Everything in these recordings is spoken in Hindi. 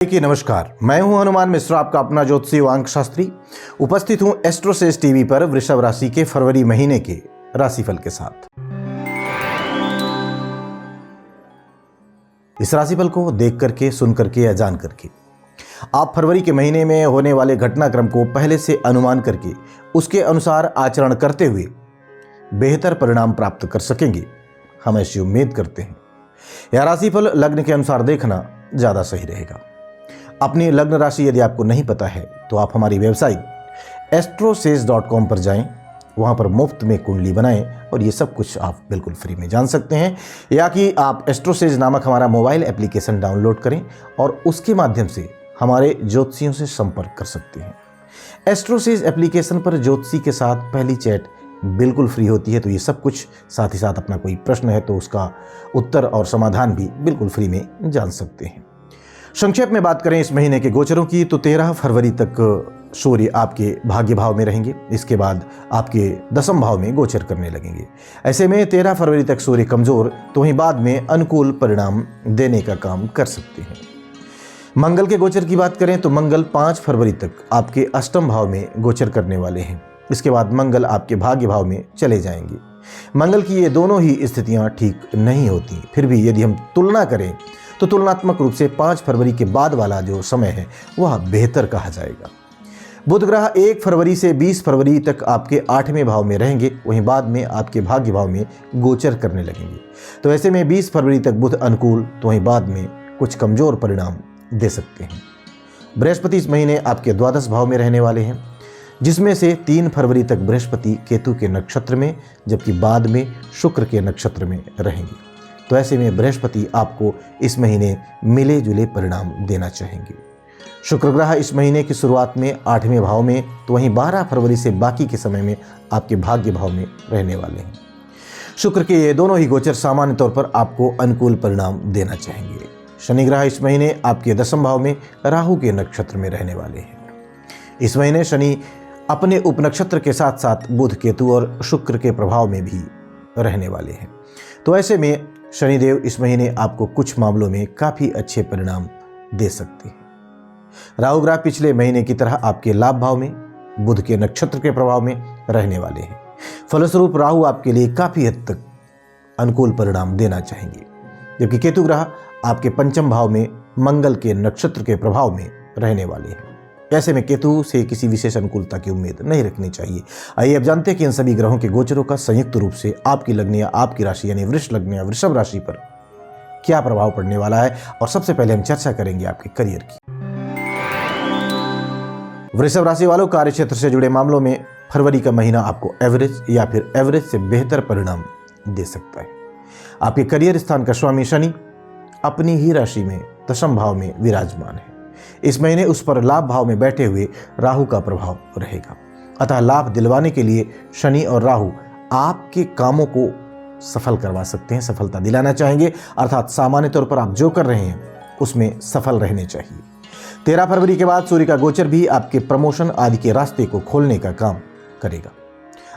देखिए नमस्कार, मैं हूं हनुमान मिश्रा, आपका अपना ज्योतिषी वांग शास्त्री। उपस्थित हूं एस्ट्रोसेज टीवी पर वृषभ राशि के फरवरी महीने के राशिफल के साथ। इस राशिफल को देख करके, सुन करके या जान करके आप फरवरी के महीने में होने वाले घटनाक्रम को पहले से अनुमान करके उसके अनुसार आचरण करते हुए बेहतर परिणाम प्राप्त कर सकेंगे, हम ऐसी उम्मीद करते हैं। यह राशिफल लग्न के अनुसार देखना ज्यादा सही रहेगा। अपनी लग्न राशि यदि आपको नहीं पता है तो आप हमारी वेबसाइट astrosage.com पर जाएं, वहां पर मुफ्त में कुंडली बनाएं और ये सब कुछ आप बिल्कुल फ्री में जान सकते हैं। या कि आप एस्ट्रोसेज नामक हमारा मोबाइल एप्लीकेशन डाउनलोड करें और उसके माध्यम से हमारे ज्योतिषियों से संपर्क कर सकते हैं। एस्ट्रोसेज एप्लीकेशन पर ज्योतिषी के साथ पहली चैट बिल्कुल फ्री होती है, तो ये सब कुछ साथ ही साथ अपना कोई प्रश्न है तो उसका उत्तर और समाधान भी बिल्कुल फ्री में जान सकते हैं। संक्षेप में बात करें इस महीने के गोचरों की, तो 13 फरवरी तक सूर्य आपके भाग्य भाव में रहेंगे। इसके बाद आपके दशम भाव में गोचर करने लगेंगे। ऐसे में 13 फरवरी तक सूर्य कमजोर, तो वहीं बाद में अनुकूल परिणाम देने का काम कर सकते हैं। मंगल के गोचर की बात करें तो मंगल 5 फरवरी तक आपके अष्टम भाव में गोचर करने वाले हैं। इसके बाद मंगल आपके भाग्य भाव में चले जाएंगे। मंगल की ये दोनों ही स्थितियां ठीक नहीं होती, फिर भी यदि हम तुलना करें तो तुलनात्मक रूप से 5 फरवरी के बाद वाला जो समय है वह बेहतर कहा जाएगा। बुध ग्रह 1 फरवरी से 20 फरवरी तक आपके 8वें भाव में रहेंगे, वहीं बाद में आपके भाग्य भाव में गोचर करने लगेंगे। तो ऐसे में 20 फरवरी तक बुध अनुकूल, तो वहीं बाद में कुछ कमजोर परिणाम दे सकते हैं। बृहस्पति इस महीने आपके द्वादश भाव में रहने वाले हैं, जिसमें से 3 फरवरी तक बृहस्पति केतु के नक्षत्र में, जबकि बाद में शुक्र के नक्षत्र में रहेंगे। तो ऐसे में बृहस्पति आपको इस महीने मिले जुले परिणाम देना चाहेंगे। शुक्र ग्रह इस महीने की शुरुआत में 8वें भाव में, तो वहीं 12 फरवरी से बाकी के समय में आपके भाग्य भाव में रहने वाले हैं। शुक्र के ये दोनों ही गोचर सामान्य तौर पर आपको अनुकूल परिणाम देना चाहेंगे। शनि ग्रह इस महीने आपके दशम भाव में राहु के नक्षत्र में रहने वाले हैं। इस महीने शनि अपने उपनक्षत्र के साथ साथ बुध, केतु और शुक्र के प्रभाव में भी रहने वाले हैं। तो ऐसे में शनिदेव इस महीने आपको कुछ मामलों में काफी अच्छे परिणाम दे सकते हैं। राहु ग्रह पिछले महीने की तरह आपके लाभ भाव में, बुध के नक्षत्र के प्रभाव में रहने वाले हैं। फलस्वरूप राहु आपके लिए काफी हद तक अनुकूल परिणाम देना चाहेंगे, जबकि केतु ग्रह आपके पंचम भाव में मंगल के नक्षत्र के प्रभाव में रहने वाले हैं। ऐसे में केतु से किसी विशेष अनुकूलता की उम्मीद नहीं रखनी चाहिए। आइए अब जानते हैं कि इन सभी ग्रहों के गोचरों का संयुक्त रूप से आपकी लग्न या आपकी राशि यानी वृष लग्न या वृषभ राशि पर क्या प्रभाव पड़ने वाला है। और सबसे पहले हम चर्चा करेंगे आपके करियर की। वृषभ राशि वालों, कार्य क्षेत्र से जुड़े मामलों में फरवरी का महीना आपको एवरेज या फिर एवरेज से बेहतर परिणाम दे सकता है। आपके करियर स्थान का स्वामी शनि अपनी ही राशि में दशम भाव में विराजमान है। इस महीने उस पर लाभ भाव में बैठे हुए राहु का प्रभाव रहेगा। अतः लाभ दिलवाने के लिए शनि और राहु आपके कामों को सफल करवा सकते हैं, सफलता दिलाना चाहेंगे। अर्थात सामान्य तौर पर आप जो कर रहे हैं उसमें सफल रहने चाहिए। 13 फरवरी के बाद सूर्य का गोचर भी आपके प्रमोशन आदि के रास्ते को खोलने का काम करेगा।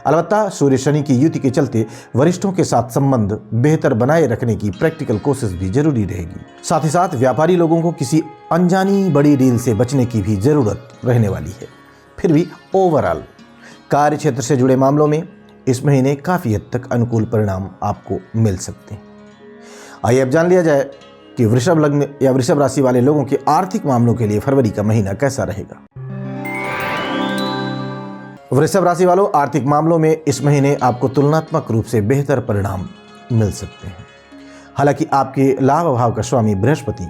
अलबत्ता सूर्य शनि की युति के चलते वरिष्ठों के साथ संबंध बेहतर बनाए रखने की प्रैक्टिकल कोशिश भी जरूरी रहेगी। साथ ही साथ व्यापारी लोगों को किसी अनजानी बड़ी डील से बचने की भी जरूरत रहने वाली है। फिर भी ओवरऑल कार्य क्षेत्र से जुड़े मामलों में इस महीने काफी हद तक अनुकूल परिणाम आपको मिल सकते हैं। आइए अब जान लिया जाए कि वृषभ लग्न या वृषभ राशि वाले लोगों के आर्थिक मामलों के लिए फरवरी का महीना कैसा रहेगा। वृषभ राशि वालों, आर्थिक मामलों में इस महीने आपको तुलनात्मक रूप से बेहतर परिणाम मिल सकते हैं। हालांकि आपके लाभ भाव का स्वामी बृहस्पति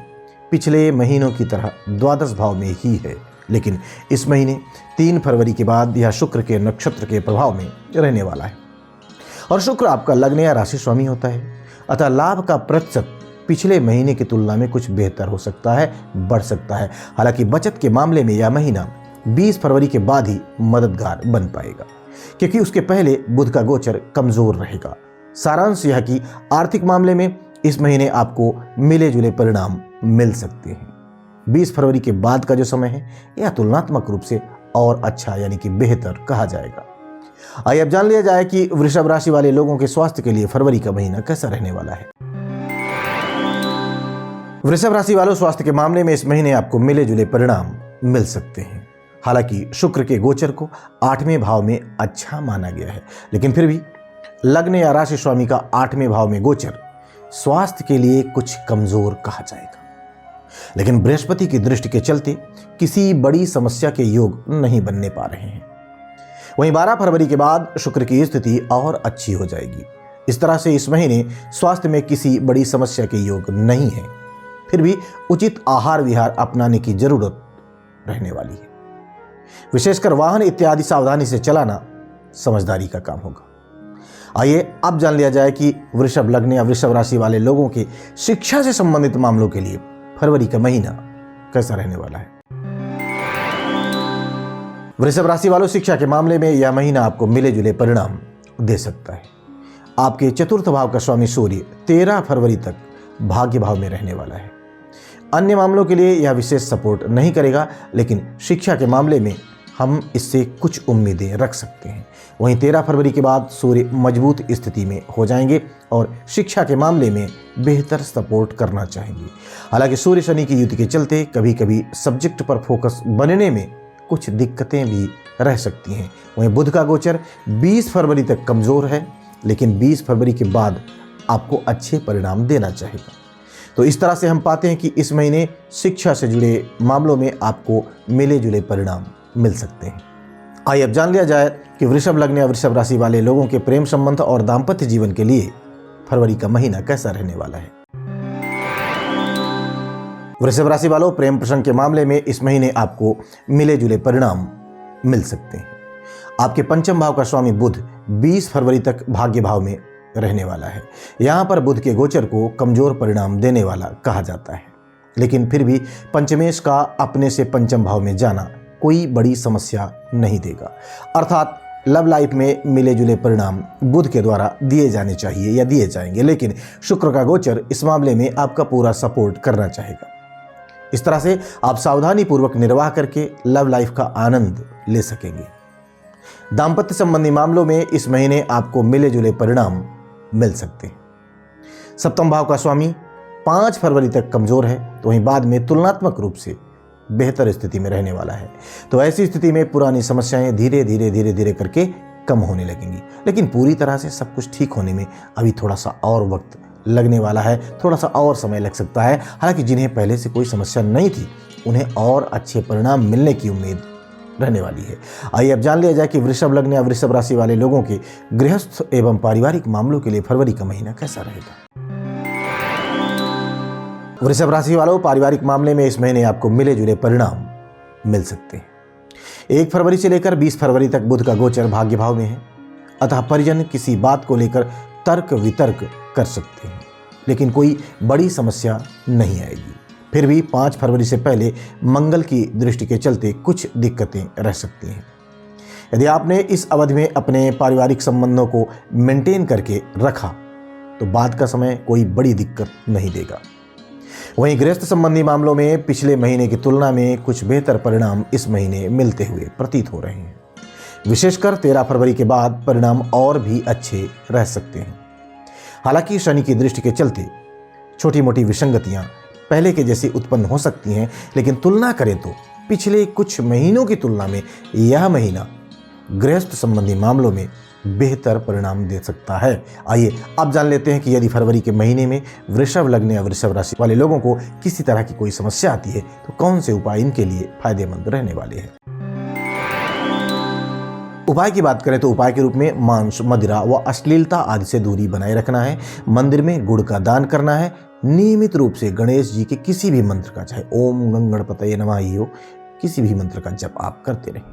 पिछले महीनों की तरह द्वादश भाव में ही है, लेकिन इस महीने 3 फरवरी के बाद यह शुक्र के नक्षत्र के प्रभाव में रहने वाला है और शुक्र आपका लग्न या राशि स्वामी होता है। अतः लाभ का प्रतिशत पिछले महीने की तुलना में कुछ बेहतर हो सकता है, बढ़ सकता है। हालांकि बचत के मामले में यह महीना 20 फरवरी के बाद ही मददगार बन पाएगा, क्योंकि उसके पहले बुध का गोचर कमजोर रहेगा। सारांश यह कि आर्थिक मामले में इस महीने आपको मिले जुले परिणाम मिल सकते हैं। 20 फरवरी के बाद का जो समय है यह तुलनात्मक रूप से और अच्छा यानी कि बेहतर कहा जाएगा। आइए अब जान लिया जाए कि वृषभ राशि वाले लोगों के स्वास्थ्य के लिए फरवरी का महीना कैसा रहने वाला है। वृषभ राशि वालों, स्वास्थ्य के मामले में इस महीने आपको मिले जुले परिणाम मिल सकते हैं। हालांकि शुक्र के गोचर को 8वें भाव में अच्छा माना गया है, लेकिन फिर भी लग्न या राशि स्वामी का 8वें भाव में गोचर स्वास्थ्य के लिए कुछ कमजोर कहा जाएगा। लेकिन बृहस्पति की दृष्टि के चलते किसी बड़ी समस्या के योग नहीं बनने पा रहे हैं। वहीं 12 फरवरी के बाद शुक्र की स्थिति और अच्छी हो जाएगी। इस तरह से इस महीने स्वास्थ्य में किसी बड़ी समस्या के योग नहीं है। फिर भी उचित आहार विहार अपनाने की जरूरत रहने वाली है। विशेषकर वाहन इत्यादि सावधानी से चलाना समझदारी का काम होगा। आइए अब जान लिया जाए कि वृषभ लग्न या वृषभ राशि वाले लोगों के शिक्षा से संबंधित मामलों के लिए फरवरी का महीना कैसा रहने वाला है। वृषभ राशि वालों, शिक्षा के मामले में यह महीना आपको मिले जुले परिणाम दे सकता है। आपके चतुर्थ भाव का स्वामी सूर्य 13 फरवरी तक भाग्य भाव में रहने वाला है। अन्य मामलों के लिए यह विशेष सपोर्ट नहीं करेगा, लेकिन शिक्षा के मामले में हम इससे कुछ उम्मीदें रख सकते हैं। वहीं 13 फरवरी के बाद सूर्य मजबूत स्थिति में हो जाएंगे और शिक्षा के मामले में बेहतर सपोर्ट करना चाहेंगे। हालांकि सूर्य शनि की युति के चलते कभी कभी सब्जेक्ट पर फोकस बनने में कुछ दिक्कतें भी रह सकती हैं। वहीं बुध का गोचर 20 फरवरी तक कमजोर है, लेकिन 20 फरवरी के बाद आपको अच्छे परिणाम देना चाहेगा। तो इस तरह से हम पाते हैं कि इस महीने शिक्षा से जुड़े मामलों में आपको मिले जुले परिणाम मिल सकते हैं। आइए अब जान लिया जाए कि वृषभ लग्न या वृषभ राशि वाले लोगों के प्रेम संबंध और दाम्पत्य जीवन के लिए फरवरी का महीना कैसा रहने वाला है। वृषभ राशि वालों, प्रेम प्रसंग के मामले में इस महीने आपको मिले जुले परिणाम मिल सकते हैं। आपके पंचम भाव का स्वामी बुध 20 फरवरी तक भाग्य भाव में रहने वाला है। यहां पर बुध के गोचर को कमजोर परिणाम देने वाला कहा जाता है, लेकिन फिर भी पंचमेश का अपने से पंचम भाव में जाना कोई बड़ी समस्या नहीं देगा। अर्थात लव लाइफ में मिले जुले परिणाम बुध के द्वारा दिए जाने चाहिए या दिए जाएंगे, लेकिन शुक्र का गोचर इस मामले में आपका पूरा सपोर्ट करना चाहेगा। इस तरह से आप सावधानी पूर्वक निर्वाह करके लव लाइफ का आनंद ले सकेंगे। दाम्पत्य संबंधी मामलों में इस महीने आपको मिले जुले परिणाम मिल सकते हैं। सप्तम भाव का स्वामी 5 फरवरी तक कमजोर है, तो वहीं बाद में तुलनात्मक रूप से बेहतर स्थिति में रहने वाला है। तो ऐसी स्थिति में पुरानी समस्याएं धीरे धीरे करके कम होने लगेंगी, लेकिन पूरी तरह से सब कुछ ठीक होने में अभी थोड़ा सा और वक्त लगने वाला है, थोड़ा सा और समय लग सकता है। हालांकि जिन्हें पहले से कोई समस्या नहीं थी, उन्हें और अच्छे परिणाम मिलने की उम्मीद रहने वाली है। आइए अब जान लिया जाए कि वृषभ लग्न या वृषभ राशि वाले लोगों के गृहस्थ एवं पारिवारिक मामलों के लिए फरवरी का महीना कैसा रहेगा। वृषभ राशि वालों, पारिवारिक मामले में इस महीने आपको मिले जुले परिणाम मिल सकते हैं। 1 फरवरी से लेकर 20 फरवरी तक बुध का गोचर भाग्य भाव में है, अतः परिजन किसी बात को लेकर तर्क वितर्क कर सकते हैं, लेकिन कोई बड़ी समस्या नहीं आएगी। फिर भी 5 फरवरी से पहले मंगल की दृष्टि के चलते कुछ दिक्कतें रह सकती हैं। यदि आपने इस अवधि में अपने पारिवारिक संबंधों को मेंटेन करके रखा तो बाद का समय कोई बड़ी दिक्कत नहीं देगा। वहीं गृहस्थ संबंधी मामलों में पिछले महीने की तुलना में कुछ बेहतर परिणाम इस महीने मिलते हुए प्रतीत हो रहे हैं। विशेषकर 13 फरवरी के बाद परिणाम और भी अच्छे रह सकते हैं। हालांकि शनि की दृष्टि के चलते छोटी मोटी विसंगतियां पहले के जैसी उत्पन्न हो सकती हैं, लेकिन तुलना करें तो पिछले कुछ महीनों की तुलना में यह महीना गृहस्थ संबंधी मामलों में बेहतर परिणाम दे सकता है। आइए अब जान लेते हैं कि यदि फरवरी के महीने में वृषभ लग्न या वृषभ राशि वाले लोगों को किसी तरह की कोई समस्या आती है तो कौन से उपाय इनके लिए फायदेमंद रहने वाले हैं। उपाय की बात करें तो उपाय के रूप में मांस, मदिरा व अश्लीलता आदि से दूरी बनाए रखना है। मंदिर में गुड़ का दान करना है। नियमित रूप से गणेश जी के किसी भी मंत्र का, चाहे ओम गणपतये नमः ही हो, किसी भी मंत्र का जप आप करते रहें।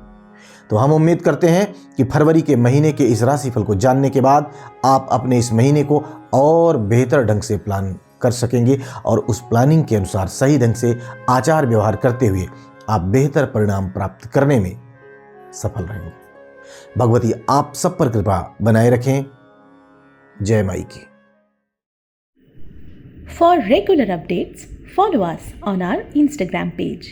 तो हम उम्मीद करते हैं कि फरवरी के महीने के इस राशिफल को जानने के बाद आप अपने इस महीने को और बेहतर ढंग से प्लान कर सकेंगे और उस प्लानिंग के अनुसार सही ढंग से आचार व्यवहार करते हुए आप बेहतर परिणाम प्राप्त करने में सफल रहेंगे। भगवती आप सब पर कृपा बनाए रखें। जय माई की। For regular updates, follow us on our Instagram page.